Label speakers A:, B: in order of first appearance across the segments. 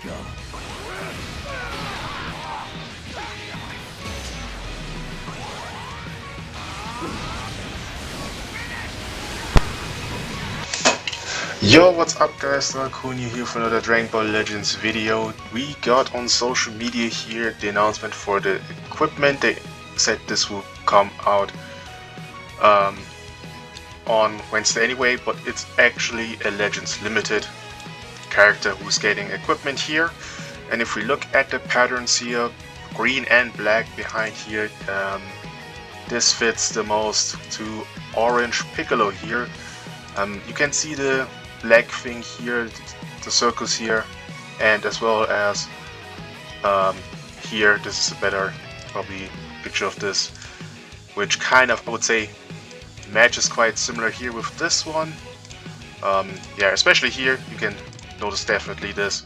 A: Yo, what's up guys, Narconia here for another Dragonball Legends video. We got on social media here the announcement for the equipment. They said this will come out on Wednesday anyway, but it's actually a Legends Limited character who's getting equipment here. And if we look at the patterns here, green and black behind here, this fits the most to orange piccolo here. You can see the black thing here, the circles here, and as well as here, this is a better probably picture of this, which kind of, I would say, matches quite similar here with this one. Yeah, especially here you can notice definitely this.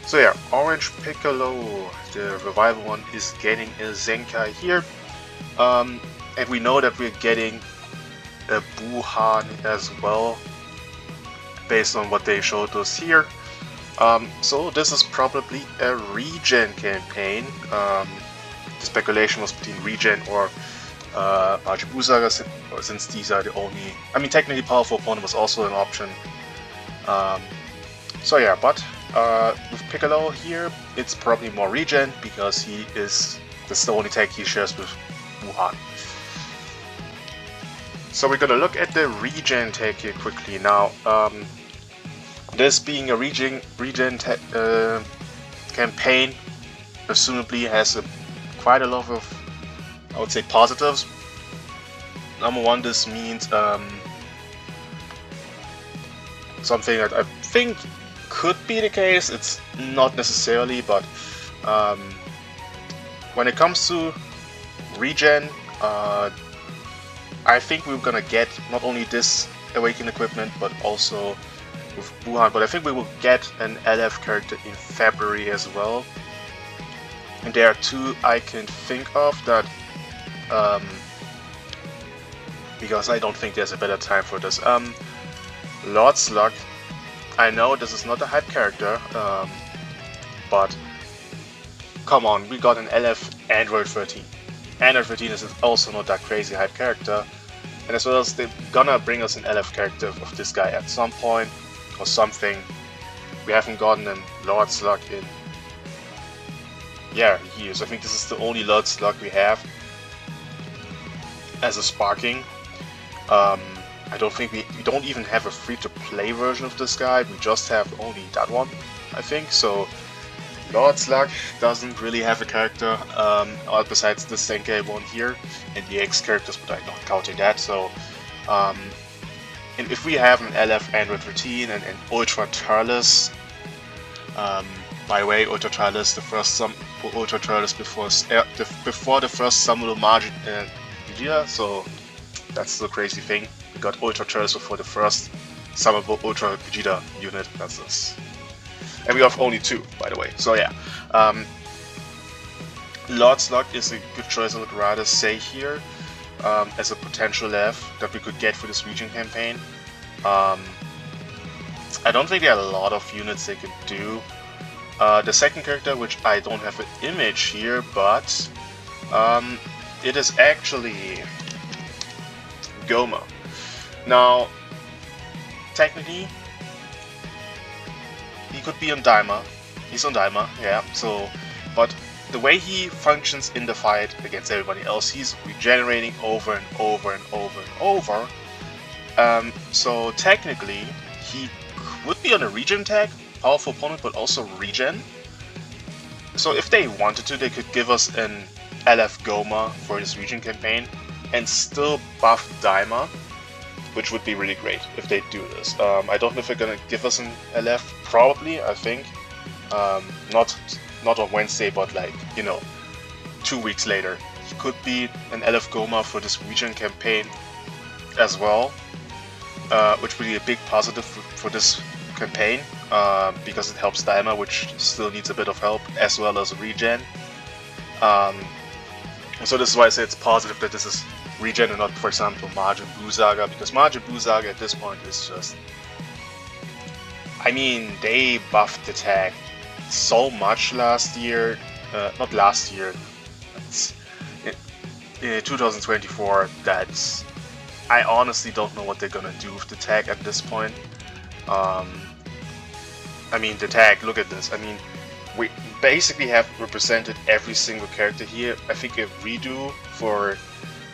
A: So yeah, orange piccolo, the revival one, is getting a Zenkai here, and we know that we're getting a Buhan as well, based on what they showed us here. So this is probably a regen campaign. The speculation was between regen or Busaga, since these are the only, I mean technically powerful opponent was also an option. So yeah, but with Piccolo here, it's probably more regen because this is the only tag he shares with Wuhan. So we're gonna look at the regen tag here quickly now. This being a regen campaign, presumably has quite a lot of, I would say, positives. Number one, this means something that I think could be the case. It's not necessarily, but when it comes to regen, I think we're gonna get not only this Awaken equipment, but also with Wuhan, but I think we will get an LF character in February as well. And there are two I can think of that, because I don't think there's a better time for this. Lord's Luck, I know this is not a hype character, but come on, we got an LF Android 13. Android 13 is also not that crazy hype character, and as well as they're gonna bring us an LF character of this guy at some point, or something. We haven't gotten a Lord's Luck in, yeah, years. I think this is the only Lord's Luck we have as a sparking. I don't think we don't even have a free-to-play version of this guy. We just have only that one, I think. So Lord's Luck doesn't really have a character besides the Zenkai one here and the X characters, but I'm not counting that. So and if we have an LF Android 13 and an Ultra Turles, by the way, Ultra Turles, the first Ultra Turles before the first Samuel Margin Vegeta, so that's the crazy thing. We got Ultra Turles before the first Samuel Ultra Vegeta unit. That's this. And we have only two, by the way. So yeah, Lord's Luck is a good choice, I would rather say here, as a potential LF that we could get for this region campaign. I don't think there are a lot of units they could do. The second character, which I don't have an image here, but it is actually Goma. Now, technically, he could be on Daima. He's on Daima, yeah. So, but the way he functions in the fight against everybody else, he's regenerating over and over and over and over. So technically, he would be on a regen tag, powerful opponent, but also regen. So if they wanted to, they could give us an LF Goma for this regen campaign and still buff Daima, which would be really great if they do this. I don't know if they're gonna give us an LF, probably, I think. Not on Wednesday, but like, you know, 2 weeks later. He could be an LF Goma for this regen campaign as well, which would be a big positive for this campaign, because it helps Daima, which still needs a bit of help, as well as regen. So this is why I say it's positive that this is regen and not, for example, Majin Buu Saga, because Majin Buu Saga at this point is just, I mean, they buffed the tag so much last year, not last year, in 2024, that I honestly don't know what they're gonna do with the tag at this point. I mean, the tag, look at this. I mean, we basically have represented every single character here. I think a redo for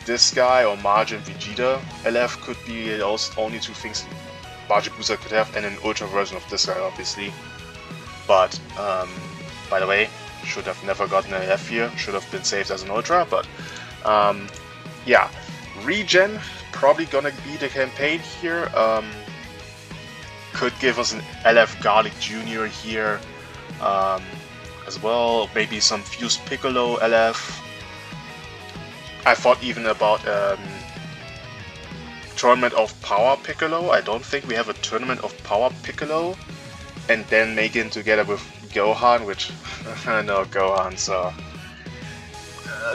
A: this guy or Margin Vegeta LF could be those only two things Margin Booster could have, and an Ultra version of this guy, obviously. But, by the way, should have never gotten an LF here, should have been saved as an Ultra, but, yeah. Regen, probably gonna be the campaign here. Could give us an LF Garlic Jr. here as well, maybe some Fused Piccolo LF. I thought even about Tournament of Power Piccolo. I don't think we have a Tournament of Power Piccolo, and then make it together with Gohan, which I know Gohan, so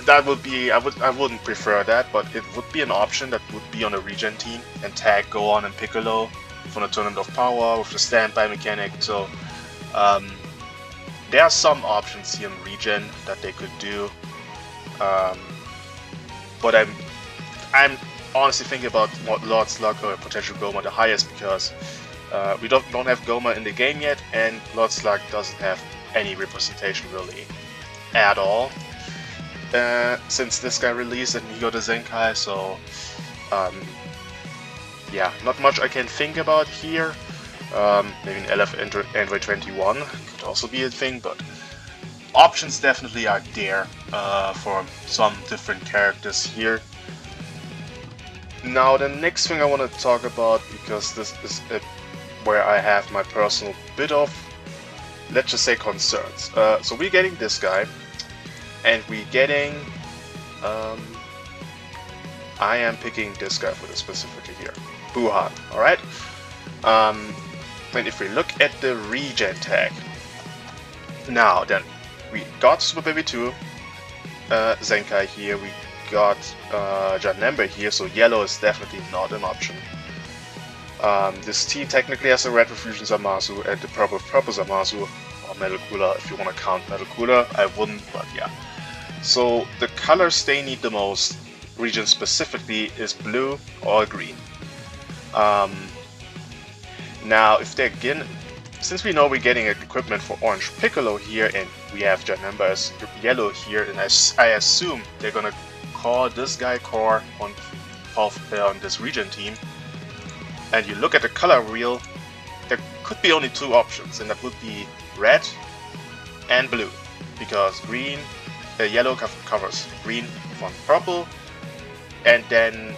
A: that would be, I wouldn't prefer that, but it would be an option that would be on a regen team and tag Gohan and Piccolo from the Tournament of Power with the standby mechanic. So there are some options here in regen that they could do, but I'm honestly thinking about Lord Slug or potential Goma the highest, because we don't have Goma in the game yet, and Lord Slug doesn't have any representation really at all since this guy released and he got a Zenkai. So yeah, not much I can think about here. Maybe an LF Android 21 could also be a thing, but options definitely are there for some different characters here. Now the next thing I want to talk about, because this is where I have my personal bit of, let's just say, concerns. So we're getting this guy, and we're getting, I am picking this guy for the specifically here, Wuhan, alright? And if we look at the regen tag, now then, we got Super Baby 2, Zenkai here, we got Janemba here, so yellow is definitely not an option. This team technically has a red with Fusion Zamasu and the purple Zamasu, or Metal Cooler if you want to count Metal Cooler. I wouldn't, but yeah. So the colors they need the most, region specifically, is blue or green. Now if they're again, since we know we're getting equipment for Orange Piccolo here and we have Janemba as yellow here, and I assume they're gonna call this guy core on this region team, and you look at the color wheel, there could be only two options, and that would be red and blue, because green, yellow covers green from purple, and then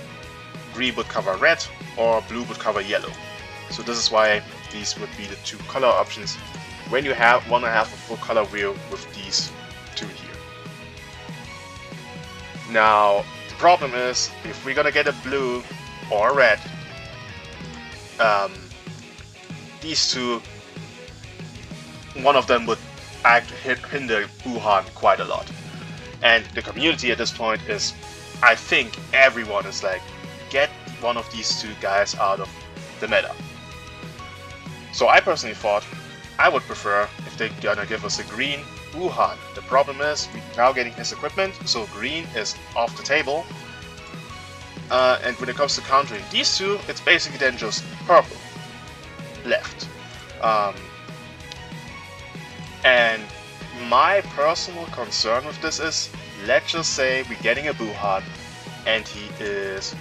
A: green would cover red, or blue would cover yellow. So this is why these would be the two color options when you want to have a full color wheel with these two here. Now the problem is, if we're gonna get a blue or a red, these two, one of them would hinder Wuhan quite a lot. And the community at this point is, I think everyone is like, get one of these two guys out of the meta. So I personally thought I would prefer if they're gonna give us a green Wuhan. The problem is we're now getting his equipment, so green is off the table. And when it comes to countering these two, it's basically then just purple left. And my personal concern with this is, let's just say we're getting a Wuhan and he is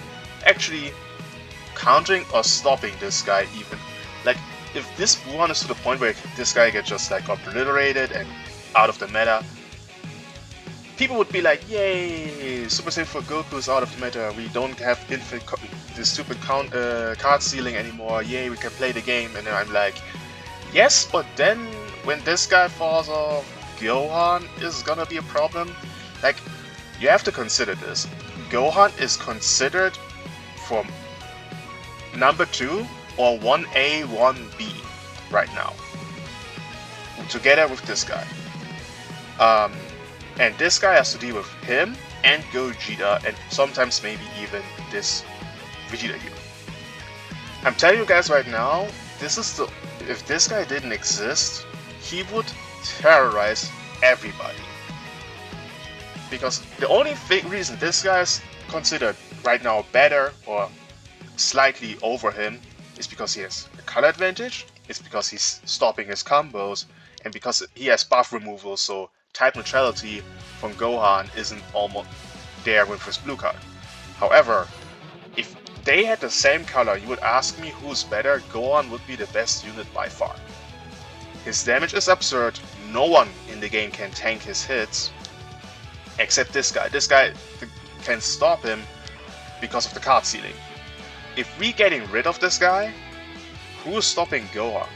A: actually countering or stopping this guy even. Like, if this Wuhan is to the point where this guy gets just like obliterated and out of the meta, people would be like, yay, Super Saiyan for Goku is out of the meta, we don't have this stupid card stealing anymore, yay, we can play the game. And then I'm like, yes, but then when this guy falls off, Gohan is gonna be a problem. Like, you have to consider this. Gohan is considered for number 2 or 1A, 1B right now, together with this guy. And this guy has to deal with him and Gogeta, and sometimes maybe even this Vegeta here. I'm telling you guys right now, this is the, if this guy didn't exist, he would terrorize everybody. Because the only reason this guy is considered right now better or slightly over him is because he has a color advantage, it's because he's stopping his combos, and because he has buff removal, so type neutrality from Gohan isn't almost there with his blue card. However, if they had the same color, you would ask me who's better, Gohan would be the best unit by far. His damage is absurd, no one in the game can tank his hits, except this guy. This guy can stop him because of the card ceiling. If we getting rid of this guy, who's stopping Gohan?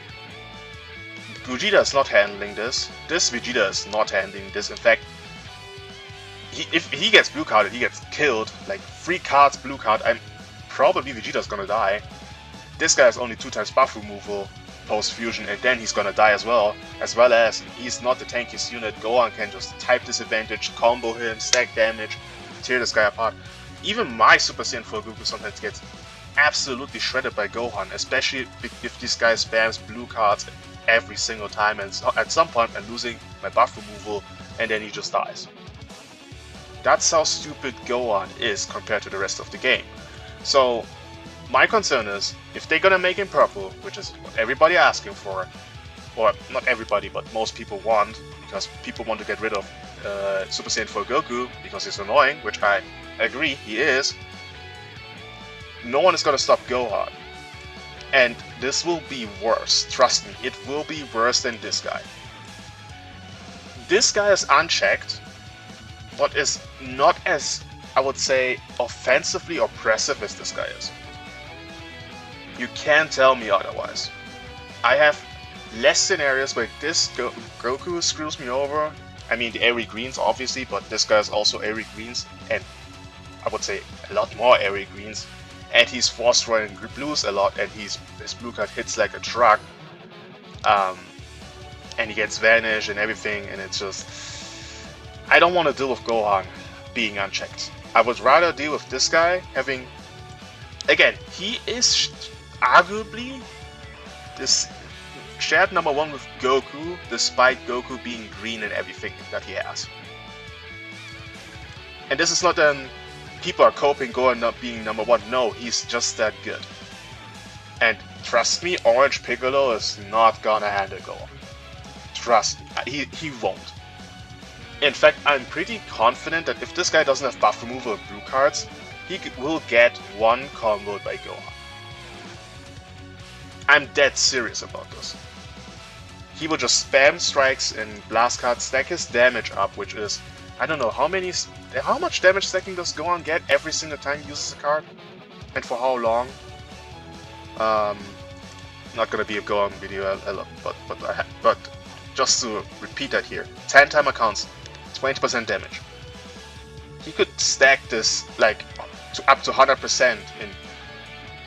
A: Vegeta is not handling this. This Vegeta is not handling this. In fact, if he gets blue carded, he gets killed. Like 3 cards blue card, probably Vegeta's gonna die. This guy has only 2 times buff removal post fusion, and then he's gonna die as well as he's not the tankiest unit. Gohan can just type disadvantage, combo him, stack damage, tear this guy apart. Even my Super Saiyan 4 Goku sometimes gets absolutely shredded by Gohan, especially if this guy spams blue cards every single time, and at some point I'm losing my buff removal and then he just dies. That's how stupid Gohan is compared to the rest of the game. So my concern is, if they're gonna make him purple, which is what everybody asking for, or not everybody, but most people want, because people want to get rid of Super Saiyan 4 Goku because he's annoying, which I agree, he is. No one is gonna stop Gohan. And this will be worse, trust me, it will be worse than this guy. This guy is unchecked, but is not as, I would say, offensively oppressive as this guy is. You can't tell me otherwise. I have less scenarios where this Goku screws me over. I mean, the airy greens obviously, but this guy is also airy greens, and I would say a lot more airy greens. And he's force running blues a lot, and his blue card hits like a truck. And he gets vanished and everything, and it's just... I don't want to deal with Gohan being unchecked. I would rather deal with this guy having... Again, he is arguably this shared number 1 with Goku, despite Goku being green in everything that he has. And this is not people are coping Gohan not being number 1. No, he's just that good. And trust me, Orange Piccolo is not gonna handle Gohan. Trust me, he won't. In fact, I'm pretty confident that if this guy doesn't have buff removal of blue cards, he will get 1 comboed by Gohan. I'm dead serious about this. He will just spam strikes and blast cards, stack his damage up, which is, I don't know, how much damage stacking does Gohan get every single time he uses a card? And for how long? Not gonna be a Gohan video, but just to repeat that here, 10 timer counts, 20% damage. He could stack this like up to 100% in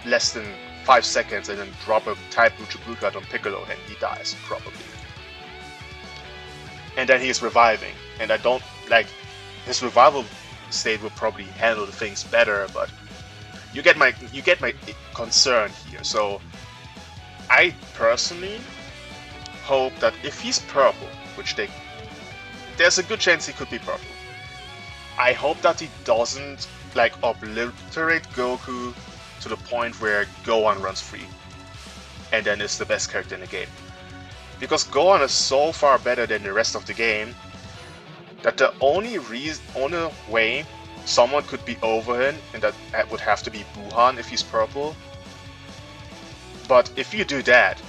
A: less than 5 seconds and then drop a type neutral blue card on Piccolo and he dies, probably. And then he's reviving, and I don't like his revival state will probably handle the things better, but you get my concern here. So I personally hope that if he's purple, which there's a good chance he could be purple, I hope that he doesn't like obliterate Goku to the point where Gohan runs free and then is the best character in the game. Because Gohan is so far better than the rest of the game that the only way someone could be over him, and that would have to be Buhan if he's purple. But if you do that,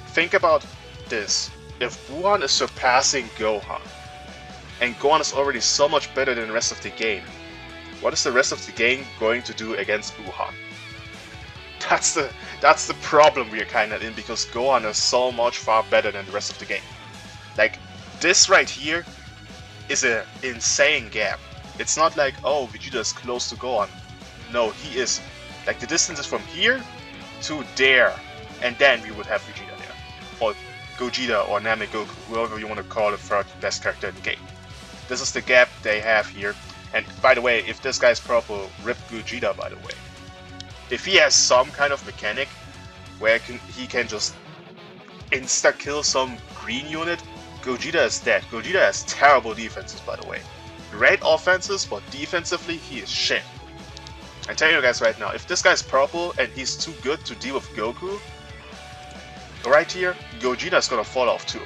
A: think about this. If Buhan is surpassing Gohan, and Gohan is already so much better than the rest of the game, what is the rest of the game going to do against Buhan? That's the problem we're kinda in, because Gohan is so much far better than the rest of the game. Like, this right here is an insane gap. It's not like, oh, Vegeta is close to Gohan. No, he is, like, the distance is from here to there, and then we would have Vegeta there. Or Gogeta or Namegoku, whoever you want to call the third best character in the game. This is the gap they have here. And by the way, if this guy's purple, rip Gogeta, by the way. If he has some kind of mechanic where he can just insta-kill some green unit, Gogeta is dead. Gogeta has terrible defenses, by the way. Great offenses, but defensively he is shit. I tell you guys right now, if this guy's purple and he's too good to deal with Goku, right here, Gogeta is gonna fall off too.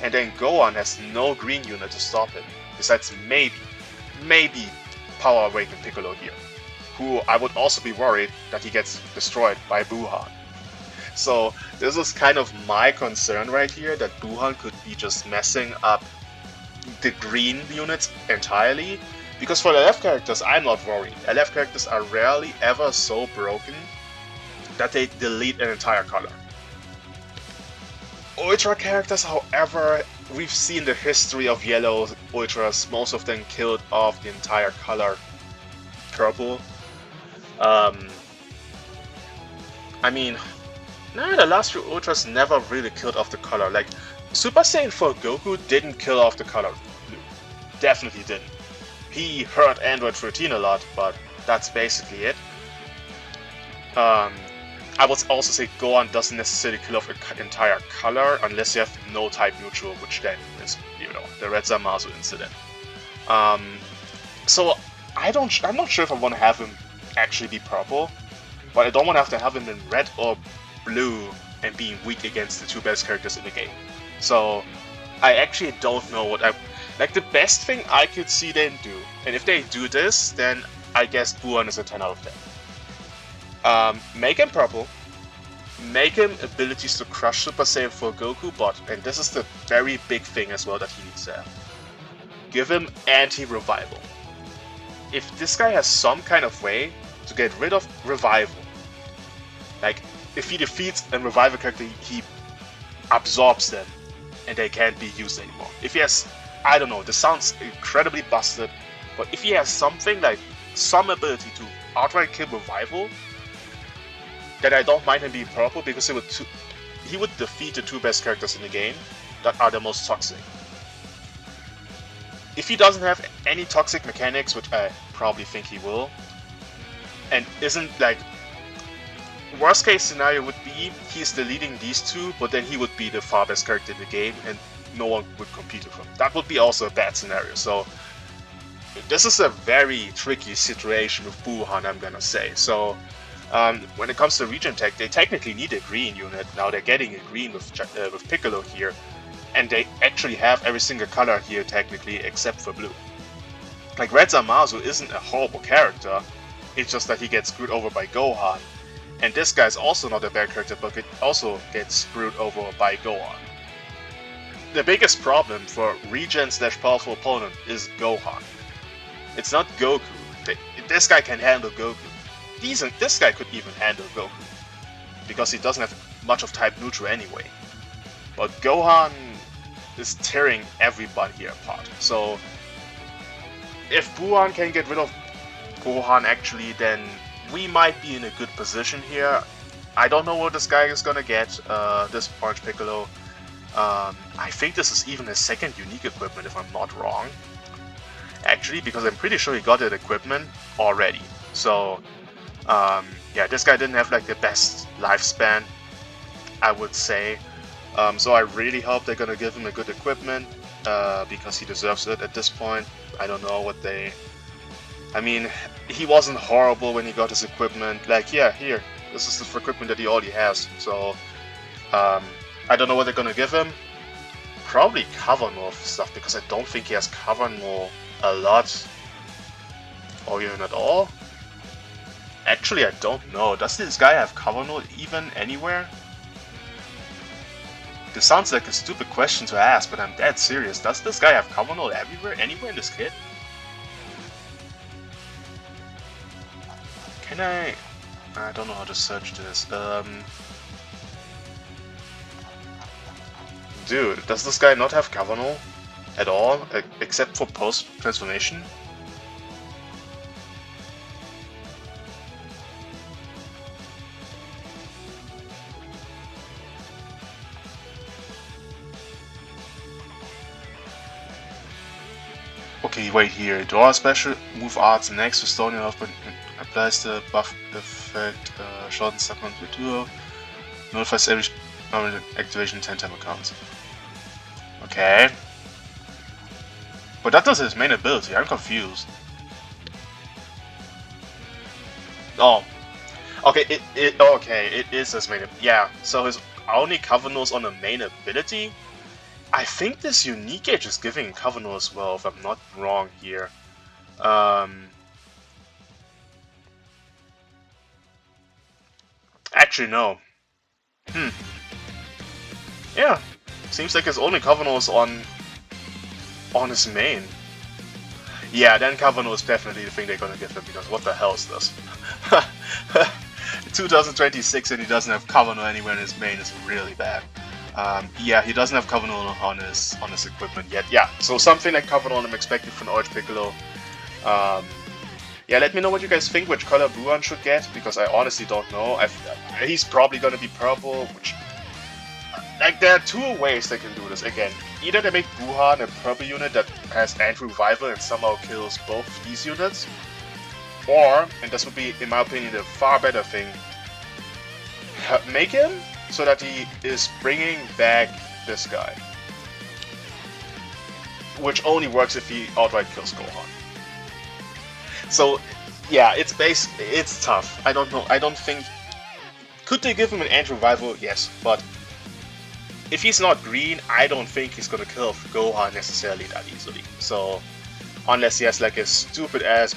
A: And then Gohan has no green unit to stop him, besides maybe Power Awaken Piccolo here, who I would also be worried that he gets destroyed by Buhan. So this is kind of my concern right here, that Buhan could be just messing up the green units entirely. Because for the left characters, I'm not worried. The left characters are rarely ever so broken that they delete an entire color. Ultra characters, however, we've seen the history of yellow ultras, most of them killed off the entire color purple. I mean, nah, the last few ultras never really killed off the color. Like, Super Saiyan 4 Goku didn't kill off the color blue. Definitely didn't. He hurt Android 13 a lot, but that's basically it. I would also say Gohan doesn't necessarily kill off an entire color unless you have no type neutral, which then is, you know, the Red Zamasu incident. So I'm not sure if I want to have him actually be purple, but I don't want to have him in red or blue and being weak against the two best characters in the game. So I actually don't know what like the best thing I could see them do, and if they do this, then I guess Buhan is a 10 out of 10. Make him purple, make him abilities to crush Super Saiyan 4 Goku, but, and this is the very big thing as well that he needs to have, give him anti-revival. If this guy has some kind of way to get rid of revival, like if he defeats a revival character, he absorbs them and they can't be used anymore. If he has, I don't know, this sounds incredibly busted, but if he has something like some ability to outright kill revival, then I don't mind him being purple, because he would defeat the two best characters in the game that are the most toxic. If he doesn't have any toxic mechanics, which I probably think he will, and isn't like, worst case scenario would be he's deleting these two, but then he would be the far best character in the game and no one would compete with him. That would be also a bad scenario. So this is a very tricky situation with Buhan, I'm gonna say. So when it comes to Region Tech, they technically need a green unit. Now they're getting a green with Piccolo here, and they actually have every single color here technically except for blue. Like, Red Zamasu isn't a horrible character, it's just that he gets screwed over by Gohan. And this guy's also not a bad character, but it also gets screwed over by Gohan. The biggest problem for regen/powerful opponent is Gohan. It's not Goku. This guy can handle Goku. This guy could even handle Goku, because he doesn't have much of type neutral anyway. But Gohan is tearing everybody here apart. So if Buhan can get rid of Gohan actually, then we might be in a good position here. I don't know what this guy is gonna get, this Orange Piccolo. I think this is even his second unique equipment, if I'm not wrong. Actually, because I'm pretty sure he got that equipment already. So, yeah, this guy didn't have like the best lifespan, I would say. So I really hope they're gonna give him a good equipment, because he deserves it at this point. I don't know what they... I mean, he wasn't horrible when he got his equipment. Like, yeah, here, this is the equipment that he already has. So, I don't know what they're gonna give him. Probably cover more stuff, because I don't think he has cover more a lot, or even at all. Actually, I don't know. Does this guy have cover node even anywhere? This sounds like a stupid question to ask, but I'm dead serious. Does this guy have cover node everywhere, anywhere in this kit? Can I don't know how to search this. Dude, does this guy not have cover node at all, except for post-transformation? Okay, wait here. Draw special move arts next to Stone Husband applies the buff effect shorten second to duo. Notifies every normal activation 10 time accounts. Okay. But that does his main ability, I'm confused. Oh. Okay, it is his main ability. Yeah, so his only cover nose on the main ability? I think this unique gauge is giving cover nose as well, if I'm not wrong here. Actually, no. Yeah, seems like his only cover nose on his main. Yeah, then Kavano is definitely the thing they're gonna give him, because what the hell is this? 2026 and he doesn't have Kavano anywhere in his main is really bad. Yeah, he doesn't have Kavano on his equipment yet. Yeah, so something like Kavano I'm expecting from Orange Piccolo. Yeah, let me know what you guys think which color Buran should get, because I honestly don't know. He's probably gonna be purple, which... Like, there are two ways they can do this. Again, either they make Buhan a purple unit that has anti-revival and somehow kills both these units, or, and this would be, in my opinion, the far better thing, make him so that he is bringing back this guy. Which only works if he outright kills Gohan. So, yeah, it's tough. I don't know. I don't think... Could they give him an anti-revival? Yes, but... If he's not green, I don't think he's gonna kill Gohan necessarily that easily. So, unless he has like a stupid ass...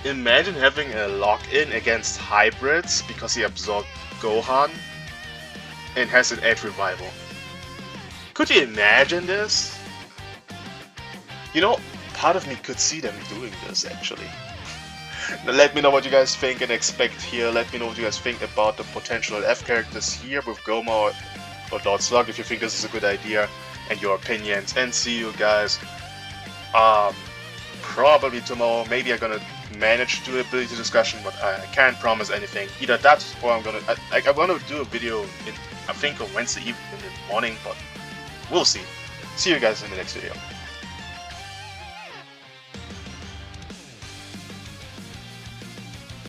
A: Imagine having a lock-in against hybrids because he absorbed Gohan and has an edge revival. Could you imagine this? You know, part of me could see them doing this actually. Now, let me know what you guys think and expect here. Let me know what you guys think about the potential F characters here with Goma or Lord Slug, if you think this is a good idea, and your opinions. And see you guys probably tomorrow. Maybe I'm gonna manage to do a ability discussion, but I can't promise anything. Either that or I'm gonna do a video in, I think, on Wednesday evening in the morning, but we'll see. See you guys in the next video.